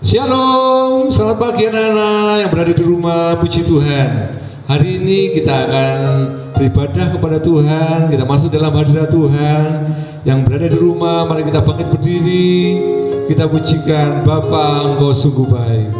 Shalom, selamat pagi anak-anak yang berada di rumah, puji Tuhan. Hari ini kita akan beribadah kepada Tuhan, kita masuk dalam hadirat Tuhan. Yang berada di rumah, mari kita bangkit berdiri, kita pujikan Bapa, Engkau sungguh baik.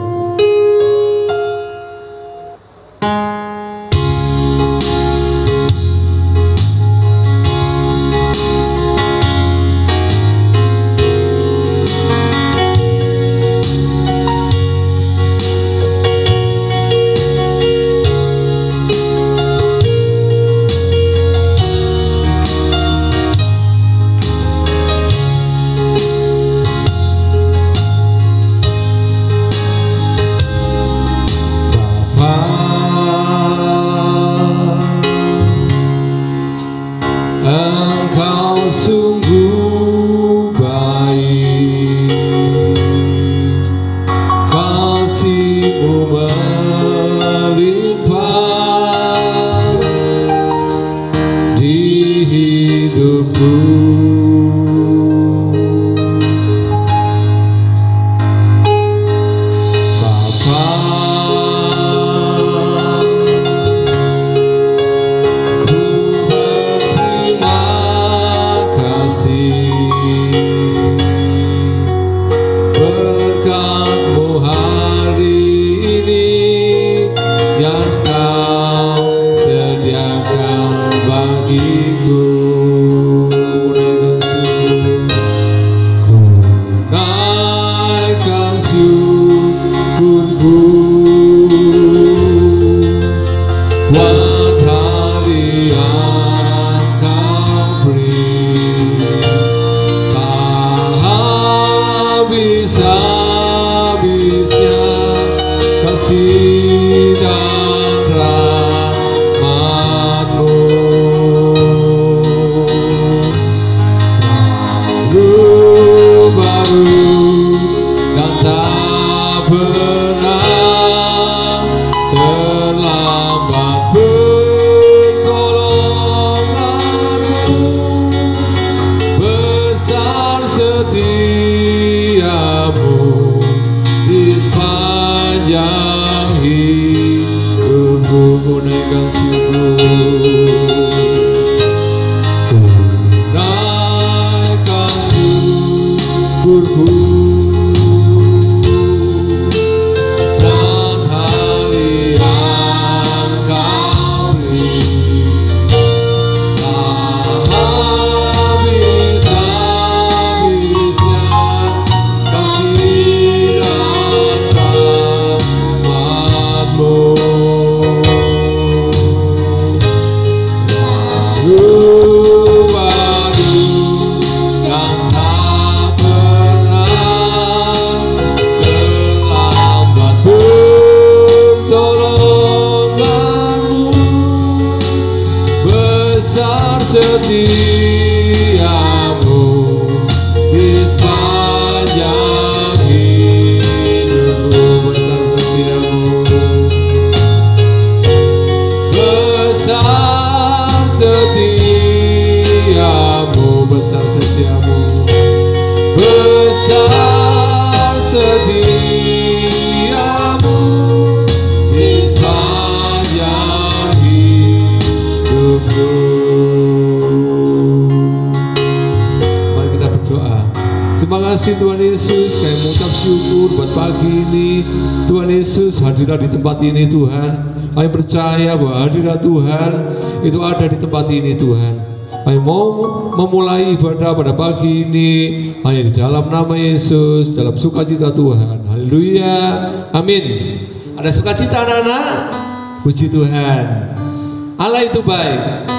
Tuhan Yesus, kami mengucap syukur buat pagi ini. Tuhan Yesus hadirat di tempat ini Tuhan. Kami percaya bahwa hadirat Tuhan itu ada di tempat ini Tuhan. Kami mau memulai ibadah pada pagi ini hanya di dalam nama Yesus, dalam sukacita Tuhan. Haleluya, amin. Ada sukacita anak-anak? Puji Tuhan. Allah itu baik.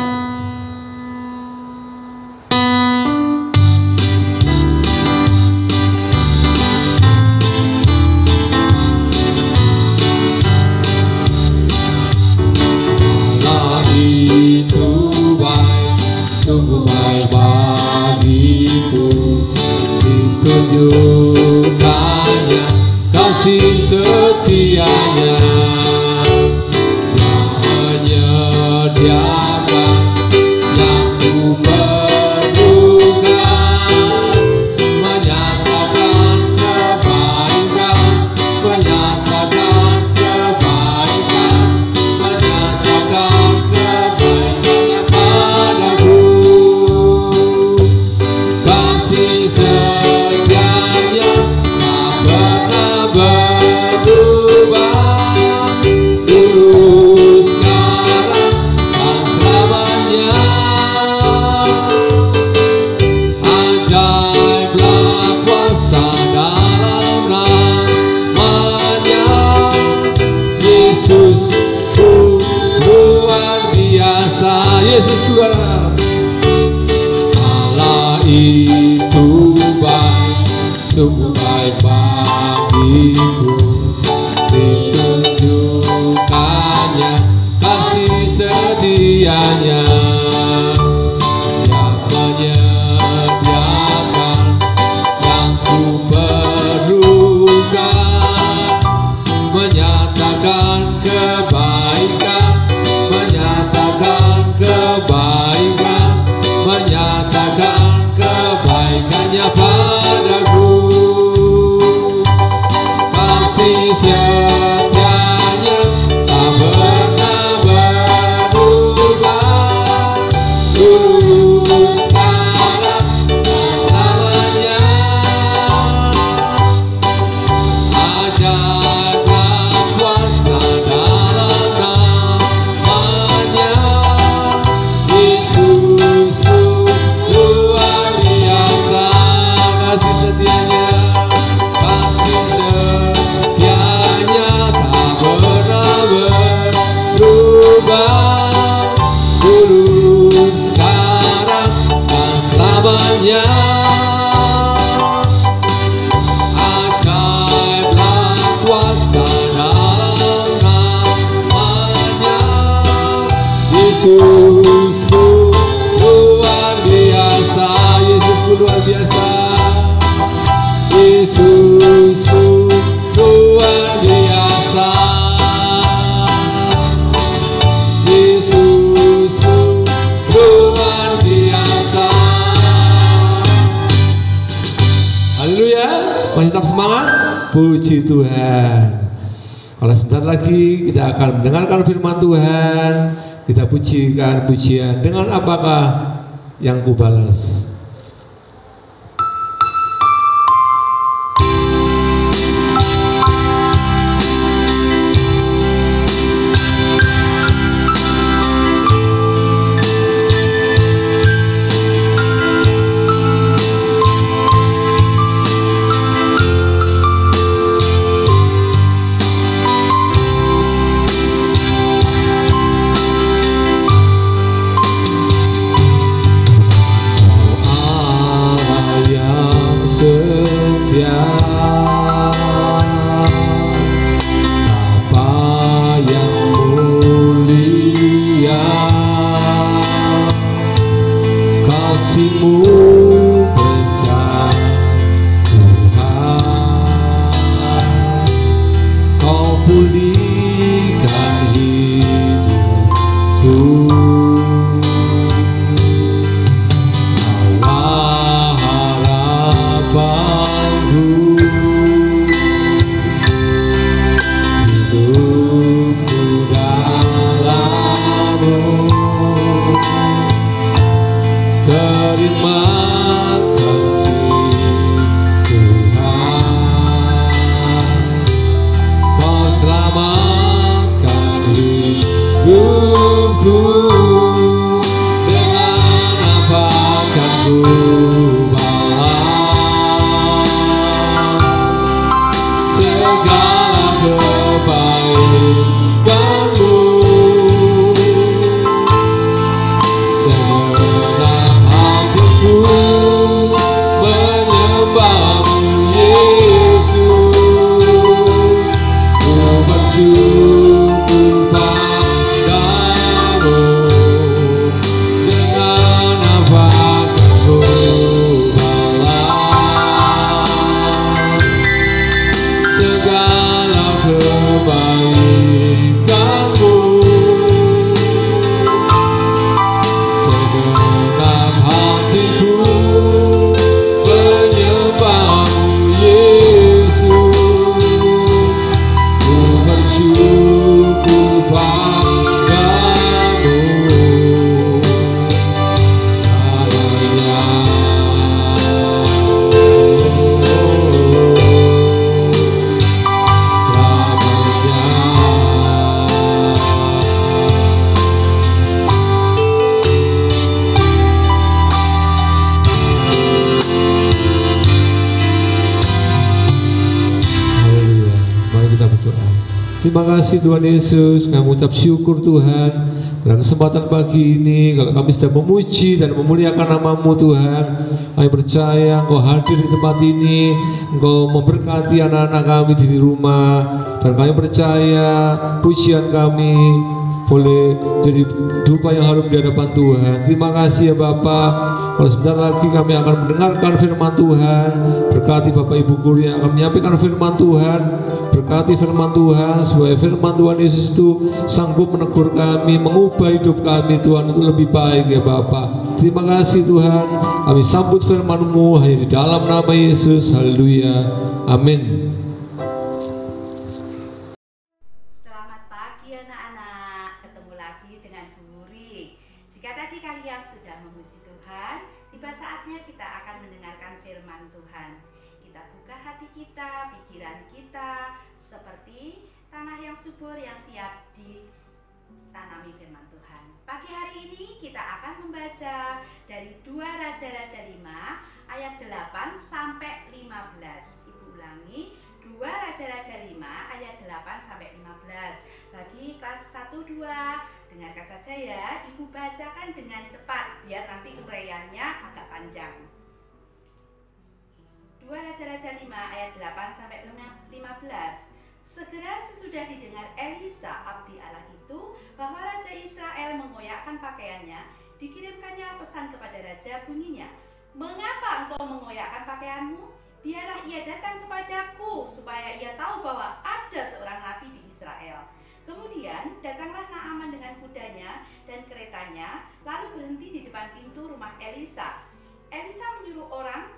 Tunjukkannya kasih setianya yang menyediakan yang ku perlukan, menyatakan kebaikan baik bagiku, ditunjukkannya kasih setianya yang menyediakan yang ku perlukan, menyatakan kebaikan, menyatakan kebaikan, menyatakan kebaikannya padaku. Kasih setianya tak pernah berubah, dulu sekarang selamanya. Ajaiblah kuasa dalam namanya, Yesusku luar biasa. Kasih setianya, kasih setianya tak pernah berubah, dulu sekarang dan selamanya. Ajaiblah kuasa dalam namanya, Yesusku luar biasa. Yesusku luar biasa, Yesusku luar biasa, Yesusku luar biasa. Haleluya, masih tetap semangat? Puji Tuhan. Kalau sebentar lagi kita akan mendengarkan firman Tuhan, kita pujikan pujian dengan apakah yang kubalas. Terima kasih Tuhan Yesus, kami ucap syukur Tuhan Pada kesempatan pagi ini, kalau kami sedang memuji dan memuliakan nama-Mu Tuhan, kami percaya Engkau hadir di tempat ini, Engkau memberkati anak-anak kami di rumah, dan kami percaya pujian kami boleh jadi dupa yang harum di hadapan Tuhan. Terima kasih ya Bapak. Kalau sebentar lagi kami akan mendengarkan firman Tuhan, berkati Bapak Ibu guru yang akan menyampaikan firman Tuhan, berkati firman Tuhan supaya firman Tuhan Yesus itu sanggup menegur kami, mengubah hidup kami Tuhan untuk lebih baik ya Bapak. Terima kasih Tuhan, kami sambut firman-Mu hanya di dalam nama Yesus. Haleluya, amin. Selamat pagi anak-anak, ketemu lagi dengan Bu Muri. Jika tadi kalian sudah memuji Tuhan, tiba saatnya kita akan mendengarkan firman Tuhan. Kita buka hati kita, pikiran kita, seperti tanah yang subur yang siap ditanami firman Tuhan. Pagi hari ini kita akan membaca dari 2 Raja-Raja 5 ayat 8 sampai 15. Ibu ulangi, 2 Raja-Raja 5 ayat 8 sampai 15. Bagi kelas 1-2, dengarkan saja ya. Ibu bacakan dengan cepat biar nanti uraiannya agak panjang. 2 Raja-Raja 5 ayat 8 sampai 15. Segera sesudah didengar Elisa abdi Allah itu bahwa Raja Israel mengoyakkan pakaiannya, dikirimkannya pesan kepada raja, bunyinya, "Mengapa engkau mengoyakkan pakaianmu? Biarlah ia datang kepadaku supaya ia tahu bahwa ada seorang nabi di Israel." Kemudian datanglah Naaman dengan kudanya dan keretanya, lalu berhenti di depan pintu rumah Elisa. Elisa menyuruh orang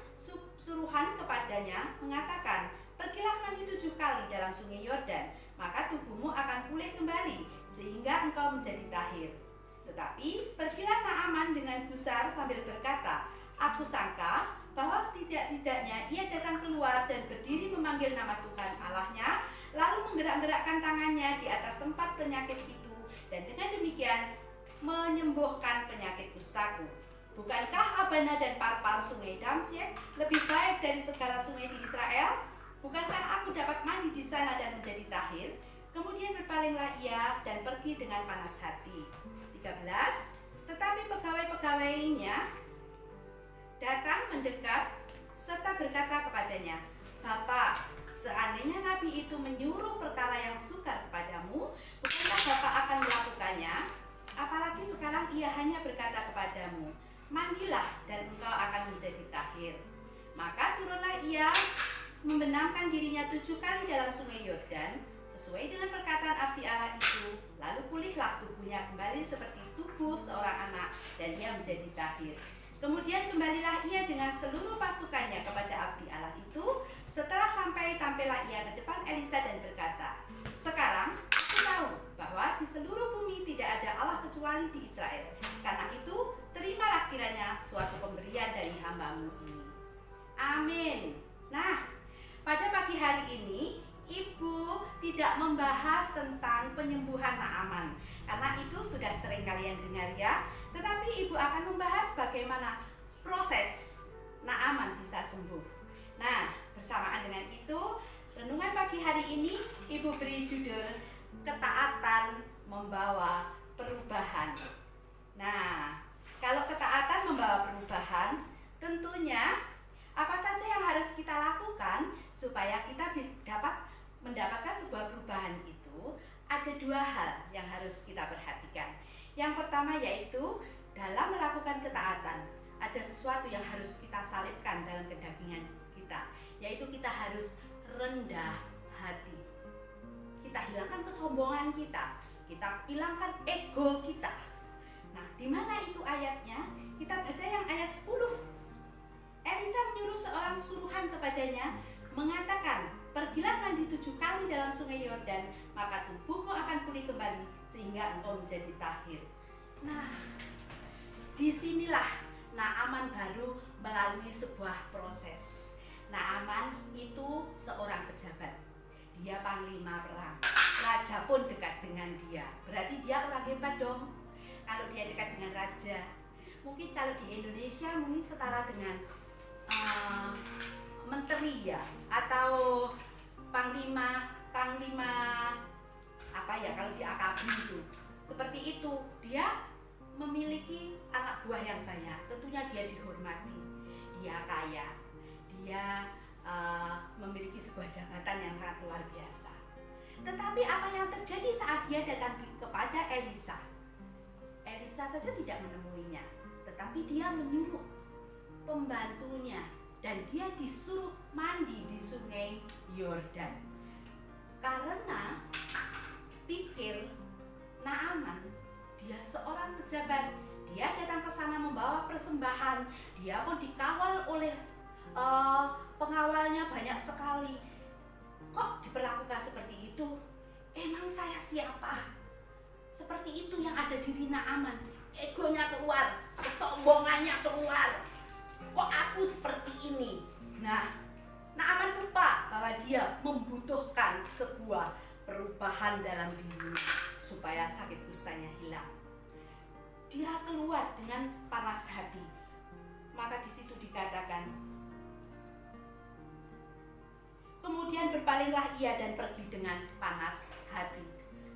suruhan kepadanya, mengatakan, "Pergilah mandi 7 kali dalam sungai Yordan, maka tubuhmu akan pulih kembali, sehingga engkau menjadi tahir." Tetapi pergilah Naaman dengan gusar sambil berkata, "Aku sangka bahwa setidak-tidaknya ia datang keluar dan berdiri memanggil nama Tuhan Allahnya, lalu menggerak-gerakkan tangannya di atas tempat penyakit itu, dan dengan demikian menyembuhkan penyakit kustaku. Bukankah Abana dan Parpar sungai Damsyek lebih baik dari segala sungai di Israel? Bukankah aku dapat mandi di sana dan menjadi tahir?" Kemudian berpalinglah ia dan pergi dengan panas hati. 13. Tetapi pegawai-pegawainya datang mendekat serta berkata kepadanya, "Bapak, seandainya nabi itu menyuruh perkara yang sukar kepadamu, bukankah Bapak akan melakukannya? Apalagi sekarang ia hanya berkata kepadamu, 'Mandilah dan engkau akan menjadi tahir.' Maka turunlah ia, membenamkan dirinya 7 kali dalam sungai Yordan, sesuai dengan perkataan abdi Allah itu, lalu pulihlah tubuhnya kembali seperti tubuh seorang anak, dan ia menjadi tahir. Kemudian kembalilah ia dengan seluruh pasukannya kepada abdi Allah itu. Setelah sampai, tampillah ia ke depan Elisa dan berkata, 'Sekarang aku tahu bahwa di seluruh bumi tidak ada Allah kecuali di Israel. Karena itu, terimalah kiranya suatu pemberian dari hamba-Mu ini.'" Amin. Nah, pada pagi hari ini Ibu tidak membahas tentang penyembuhan Naaman, karena itu sudah sering kalian dengar ya. Tetapi Ibu akan membahas bagaimana proses Naaman bisa sembuh. Nah, bersamaan dengan itu, renungan pagi hari ini Ibu beri judul "Ketaatan Membawa Perubahan". Nah, kalau ketaatan membawa perubahan, tentunya apa saja yang harus kita lakukan supaya kita dapat mendapatkan sebuah perubahan itu? Ada 2 hal yang harus kita perhatikan. Yang pertama yaitu dalam melakukan ketaatan, ada sesuatu yang harus kita salibkan dalam kedagingan kita, yaitu kita harus rendah hati. Kita hilangkan kesombongan kita hilangkan ego kita. Nah, di mana itu ayatnya? Kita baca yang ayat 10. Elisa menyuruh seorang suruhan kepadanya, mengatakan, "Pergilah mandi 7 kali dalam sungai Yordan, maka tubuhmu akan pulih kembali, sehingga engkau menjadi tahir." Nah, disinilah Naaman baru melalui sebuah proses. Naaman itu seorang pejabat, dia panglima perang. Raja pun dekat dengan dia, berarti dia orang hebat dong. Kalau dia dekat dengan raja, mungkin kalau di Indonesia mungkin setara dengan menteri ya, atau panglima apa ya kalau di AKB itu Seperti itu, dia memiliki anak buah yang banyak. Tentunya dia dihormati, dia kaya, dia memiliki sebuah jabatan yang sangat luar biasa. Tetapi apa yang terjadi saat dia datang kepada Elisa? Elisa saja tidak menemuinya, tetapi dia menyuruh pembantunya dan dia disuruh mandi di sungai Yordan. Karena pikir Naaman, dia seorang pejabat, dia datang ke sana membawa persembahan, dia pun dikawal oleh pengawalnya banyak sekali. Kok diperlakukan seperti itu? Emang saya siapa? Seperti itu yang ada diri Naaman. Egonya keluar, kesombongannya keluar. Kok aku seperti ini? Nah, Naaman lupa bahwa dia membutuhkan sebuah perubahan dalam diri supaya sakit kustanya hilang. Dia keluar dengan panas hati. Maka di situ dikatakan, kemudian berpalinglah ia dan pergi dengan panas hati.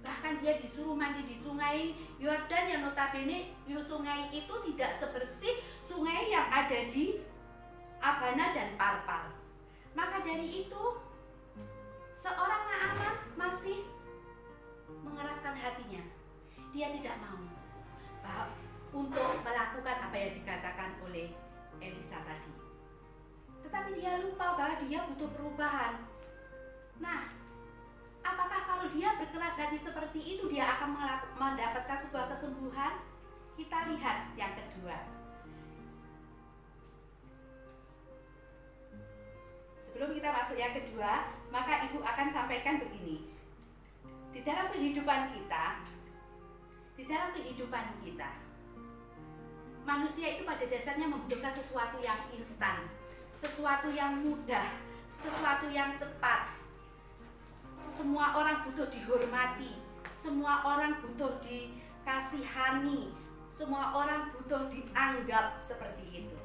Bahkan dia disuruh mandi di sungai Yordan yang notabene sungai itu tidak sebersih sungai yang ada di Abana dan Parpar. Maka dari itu seorang Naaman masih mengeraskan hatinya. Dia tidak mau untuk melakukan apa yang dikatakan oleh Elisa tadi. Tetapi dia lupa bahwa dia butuh perubahan. Nah, apakah kalau dia berkeras hati seperti itu dia akan mendapatkan sebuah kesembuhan? Kita lihat yang kedua. Sebelum kita masuk yang kedua, maka Ibu akan sampaikan begini. Di dalam kehidupan kita, manusia itu pada dasarnya membutuhkan sesuatu yang instan, sesuatu yang mudah, sesuatu yang cepat. Semua orang butuh dihormati, semua orang butuh dikasihani, semua orang butuh dianggap seperti itu.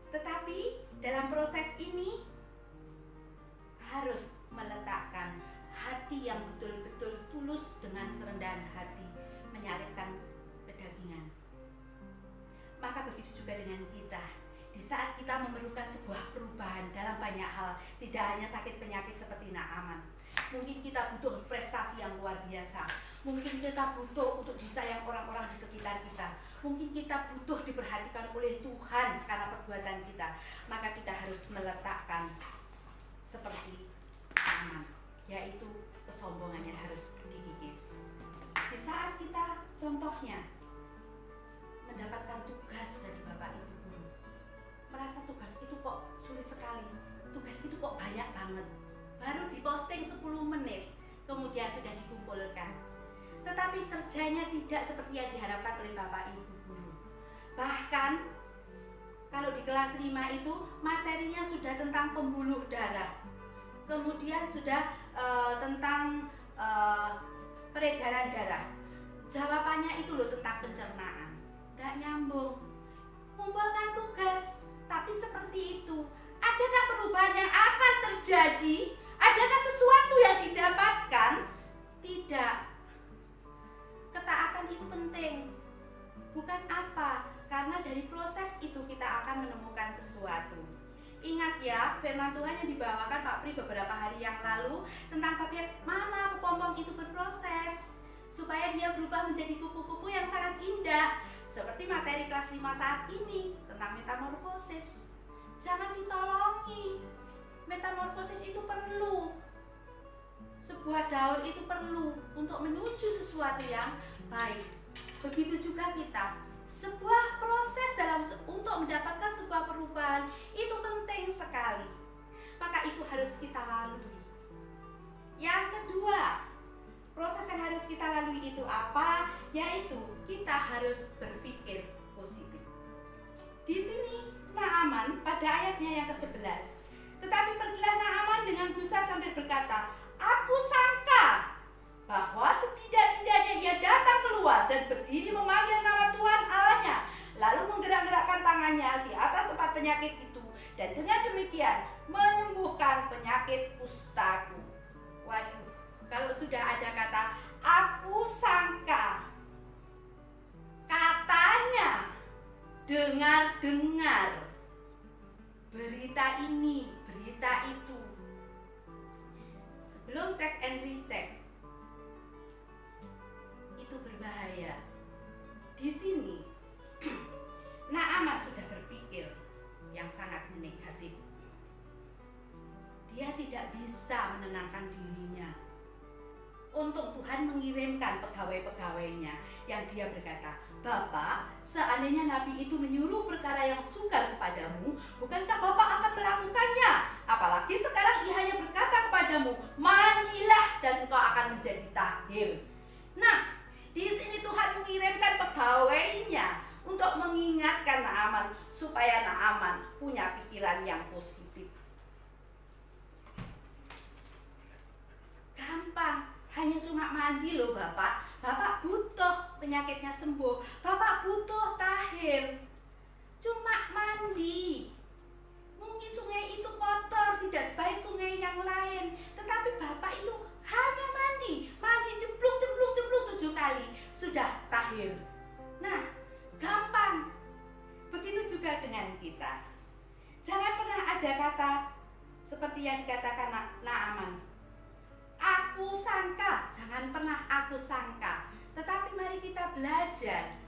Tetapi dalam proses ini harus meletakkan hati yang betul-betul tulus dengan kerendahan hati, menyalipkan kedagingan. Maka begitu juga dengan kita. Di saat kita memerlukan sebuah perubahan dalam banyak hal, tidak hanya sakit penyakit seperti Naaman. Mungkin kita butuh prestasi yang luar biasa. Mungkin kita butuh untuk disayang orang-orang di sekitar kita. Mungkin kita butuh diperhatikan oleh Tuhan karena perbuatan kita. Maka kita harus meletakkan seperti Naaman, yaitu kesombongannya harus dikikis. Di saat kita contohnya mendapatkan tugas dari Bapak Ibu guru, merasa tugas itu kok sulit sekali, tugas itu kok banyak banget, baru diposting 10 menit kemudian sudah dikumpulkan. Tetapi kerjanya tidak seperti yang diharapkan oleh Bapak Ibu guru. Bahkan kalau di kelas 5 itu materinya sudah tentang pembuluh darah, kemudian sudah tentang peredaran darah. Jawabannya itu loh tentang pencernaan. Tidak nyambung. Kumpulkan tugas, tapi seperti itu. Adakah perubahan yang akan terjadi? Adakah sesuatu yang didapatkan? Tidak. Ketaatan itu penting. Bukan apa? Karena dari proses itu kita akan menemukan sesuatu. Ingat ya, firman Tuhan yang dibawakan Pak Pri beberapa hari yang lalu tentang bagaimana kepompong itu berproses supaya dia berubah menjadi kupu-kupu yang sangat indah, seperti materi kelas 5 saat ini tentang metamorfosis. Jangan ditolongi. Metamorfosis itu perlu. Sebuah daun itu perlu untuk menuju sesuatu yang baik. Begitu juga kita. Sebuah proses untuk mendapatkan sebuah perubahan itu penting sekali. Maka itu harus kita lalui. Yang kedua, proses yang harus kita lalui itu apa? Yaitu kita harus berpikir positif. Di sini Naaman pada ayatnya yang ke-11. Tetapi pergilah Naaman dengan busa sambil berkata, "Aku sangka bahwa setidak-tidaknya ia datang keluar dan berdiri memanggil nama Tuhan Allahnya, lalu menggerak-gerakkan tangannya di atas tempat penyakit itu, dan dengan demikian menyembuhkan penyakit kustaku." Waduh, kalau sudah ada kata "aku sangka", belum cek and recheck, itu berbahaya. Di sini Naaman sudah berpikir yang sangat negatif. Dia tidak bisa menenangkan dirinya. Untung Tuhan mengirimkan pegawai-pegawainya yang dia berkata, "Bapak, seandainya Nabi itu menyuruh perkara yang sukar kepadamu, bukankah Bapak akan melakukannya? Apalagi sekarang ia hanya berkata kepadamu, mandilah dan engkau akan menjadi tahir." Nah, di sini Tuhan mengirimkan pegawainya untuk mengingatkan Naaman supaya Naaman punya pikiran yang positif. Gampang. Hanya cuma mandi loh Bapak. Bapak butuh penyakitnya sembuh. Bapak butuh tahir. Cuma mandi. Mungkin sungai itu kotor, tidak sebaik sungai yang lain. Tetapi Bapak itu hanya mandi. Mandi cemplung 7 kali. Sudah tahir. Nah, gampang. Begitu juga dengan kita. Jangan pernah ada kata seperti yang dikatakan Naaman. Aku sangka, jangan pernah aku sangka. Tetapi mari kita belajar.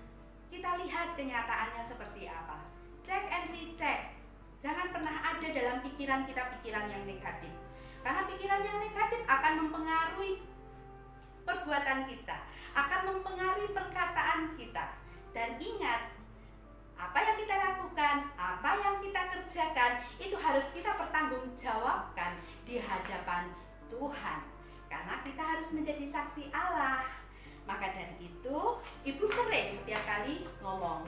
Kita lihat kenyataannya seperti apa. Check and recheck. Jangan pernah ada dalam pikiran kita pikiran yang negatif. Karena pikiran yang negatif akan mempengaruhi perbuatan kita, akan mempengaruhi perkataan kita. Dan ingat, apa yang kita lakukan, apa yang kita kerjakan, itu harus kita pertanggungjawabkan di hadapan Tuhan. Karena kita harus menjadi saksi Allah. Maka dari itu, Ibu sering setiap kali ngomong,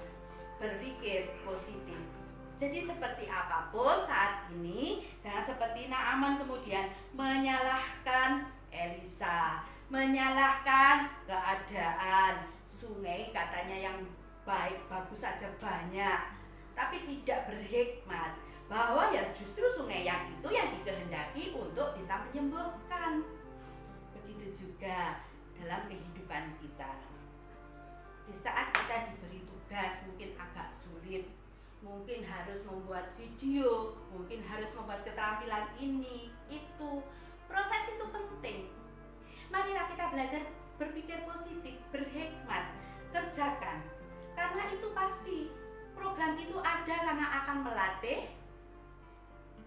berpikir positif. Jadi seperti apapun saat ini, jangan seperti Naaman kemudian menyalahkan Elisa, menyalahkan keadaan. Sungai katanya yang baik, bagus saja banyak, tapi tidak berhikmat. Bahwa ya justru sungai yang itu yang dikehendaki untuk bisa menyembuhkan. Begitu juga dalam kehidupan kita. Di saat kita diberi tugas mungkin agak sulit, mungkin harus membuat video, mungkin harus membuat keterampilan ini, itu. Proses itu penting. Marilah kita belajar berpikir positif, berhikmat, kerjakan. Karena itu pasti program itu ada karena akan melatih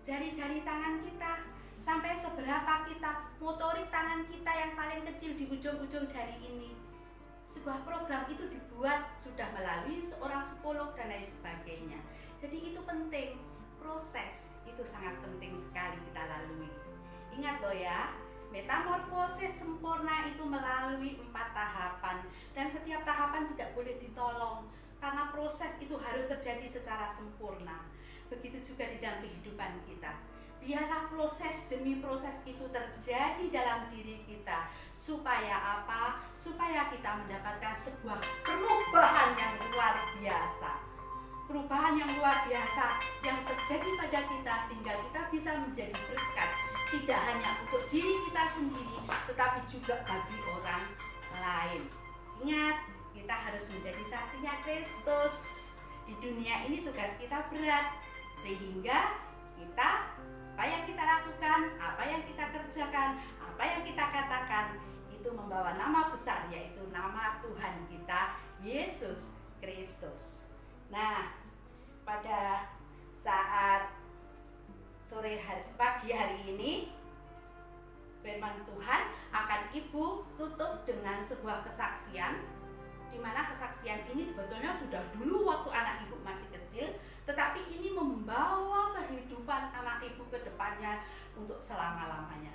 jari-jari tangan kita. Sampai seberapa kita, motorik tangan kita yang paling kecil di ujung-ujung jari ini. Sebuah program itu dibuat sudah melalui seorang psikolog dan lain sebagainya. Jadi itu penting, proses itu sangat penting sekali kita lalui. Ingat loh ya, metamorfosis sempurna itu melalui 4 tahapan. Dan setiap tahapan tidak boleh ditolong, karena proses itu harus terjadi secara sempurna. Begitu juga di dalam kehidupan kita. Biarlah proses demi proses itu terjadi dalam diri kita. Supaya apa? Supaya kita mendapatkan sebuah perubahan yang luar biasa. Perubahan yang luar biasa yang terjadi pada kita sehingga kita bisa menjadi berkat. Tidak hanya untuk diri kita sendiri, tetapi juga bagi orang lain. Ingat, kita harus menjadi saksinya Kristus. Di dunia ini tugas kita berat. Sehingga kita, apa yang kita lakukan, apa yang kita kerjakan, apa yang kita katakan, itu membawa nama besar, yaitu nama Tuhan kita, Yesus Kristus. Nah, pada saat pagi hari ini, firman Tuhan akan Ibu tutup dengan sebuah kesaksian, di mana kesaksian ini sebetulnya sudah dulu waktu anak Ibu masih kecil, tetapi ini membawa kehidupan anak Ibu ke depannya untuk selama-lamanya.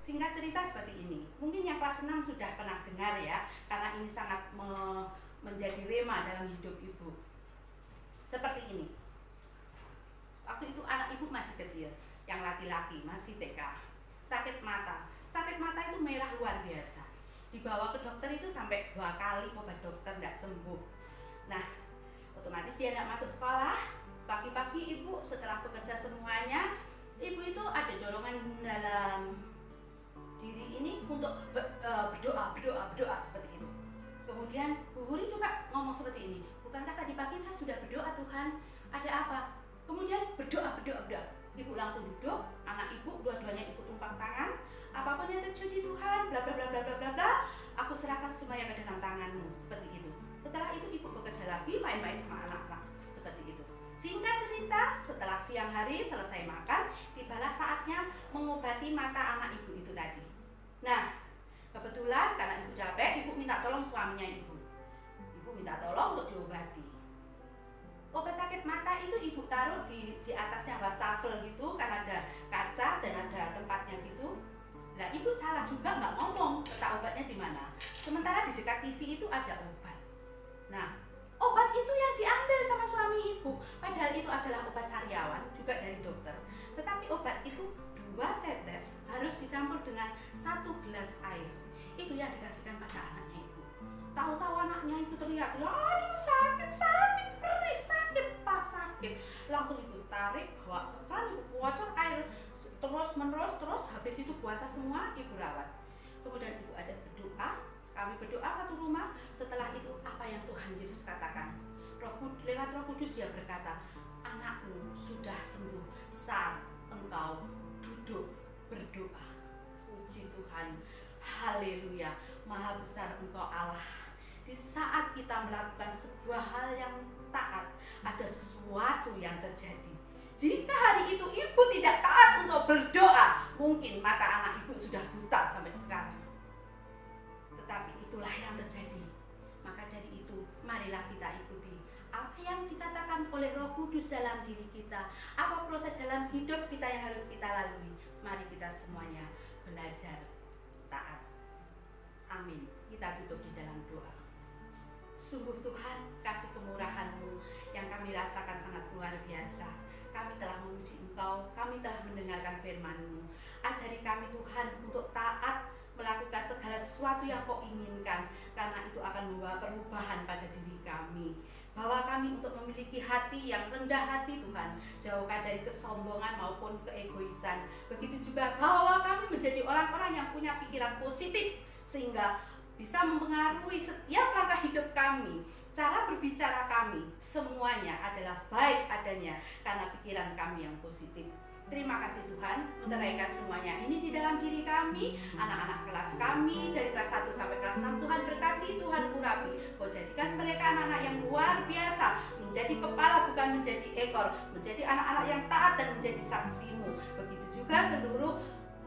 Singkat cerita seperti ini, mungkin yang kelas 6 sudah pernah dengar ya, karena ini sangat menjadi rema dalam hidup Ibu. Seperti ini, waktu itu anak Ibu masih kecil, yang laki-laki masih TK, sakit mata itu merah luar biasa, dibawa ke dokter itu sampai 2 kali obat dokter nggak sembuh. Nah, otomatis dia tidak masuk sekolah. Pagi-pagi Ibu setelah bekerja semuanya, Ibu itu ada dorongan dalam diri ini untuk berdoa seperti itu. Kemudian Bu Huri juga ngomong seperti ini, bukankah tadi pagi saya sudah berdoa Tuhan, ada apa? Kemudian berdoa. Ibu langsung duduk, anak Ibu dua-duanya Ibu tumpang tangan. apapun yang terjadi Tuhan, bla bla bla bla bla bla bla, aku serahkan semuanya ke dalam tangan-Mu, seperti itu. Setelah itu ibu bekerja lagi, main-main sama anak-anak, seperti itu. Singkat cerita, setelah siang hari selesai makan, tibalah saatnya mengobati mata anak ibu itu tadi. Nah, kebetulan karena ibu capek, ibu minta tolong suaminya ibu. Ibu minta tolong untuk diobati. Obat sakit mata itu ibu taruh di atasnya wastafel gitu, kan ada kaca dan ada tempatnya gitu. Nah, ibu salah juga nggak ngomong letak obatnya di mana. Sementara di dekat TV itu ada obat. Nah, obat itu yang diambil sama suami ibu, padahal itu adalah obat sariawan juga dari dokter. Tetapi obat itu 2 tetes harus dicampur dengan 1 gelas air. Itu yang dikasihkan pada anaknya ibu. Tahu-tahu anaknya itu teriak, aduh sakit, perih, sakit, pas sakit. Langsung ibu tarik, bawa ke keran, ibu kuacur air terus habis itu puasa semua, ibu rawat. Kemudian ibu ajak berdoa. Kami berdoa satu rumah. Setelah itu apa yang Tuhan Yesus katakan? Lewat Roh Kudus dia berkata, anakmu sudah sembuh saat engkau duduk berdoa. Puji Tuhan, haleluya, maha besar engkau Allah. Di saat kita melakukan sebuah hal yang taat, ada sesuatu yang terjadi. Jika hari itu ibu tidak taat untuk berdoa, mungkin mata anak ibu sudah buta sampai sekarang. Tetapi itulah yang terjadi. Maka dari itu, marilah kita ikuti apa yang dikatakan oleh Roh Kudus dalam diri kita. Apa proses dalam hidup kita yang harus kita lalui. Mari kita semuanya belajar taat. Amin. Kita tutup di dalam doa. Sungguh Tuhan, kasih kemurahan-Mu yang kami rasakan sangat luar biasa. Kami telah memuji Engkau, kami telah mendengarkan firman-Mu. Ajari kami Tuhan untuk taat, melakukan segala sesuatu yang Kau inginkan, karena itu akan membawa perubahan pada diri kami. Bawa kami untuk memiliki hati yang rendah hati Tuhan, jauhkan dari kesombongan maupun keegoisan. Begitu juga bawa kami menjadi orang-orang yang punya pikiran positif, sehingga bisa mempengaruhi setiap langkah hidup kami. Cara berbicara kami semuanya adalah baik adanya karena pikiran kami yang positif. Terima kasih Tuhan, meteraikan semuanya ini di dalam diri kami, anak-anak kelas kami dari kelas 1 sampai kelas 6. Tuhan berkati, Tuhan urapi. Kau jadikan mereka anak-anak yang luar biasa, menjadi kepala bukan menjadi ekor, menjadi anak-anak yang taat dan menjadi saksi-Mu. Begitu juga seluruh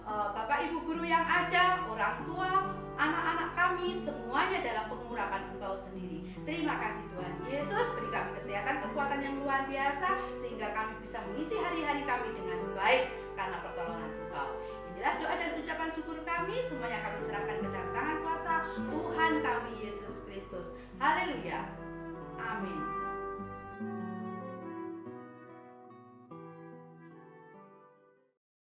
Bapak Ibu guru yang ada, orang tua, anak-anak kami, semuanya dalam pengurapan Engkau sendiri. Terima kasih Tuhan Yesus, beri kami kesehatan, kekuatan yang luar biasa, sehingga kami bisa mengisi hari-hari kami dengan baik karena pertolongan Engkau. Inilah doa dan ucapan syukur kami, semuanya kami serahkan ke dalam tangan kuasa Tuhan kami Yesus Kristus. Haleluya.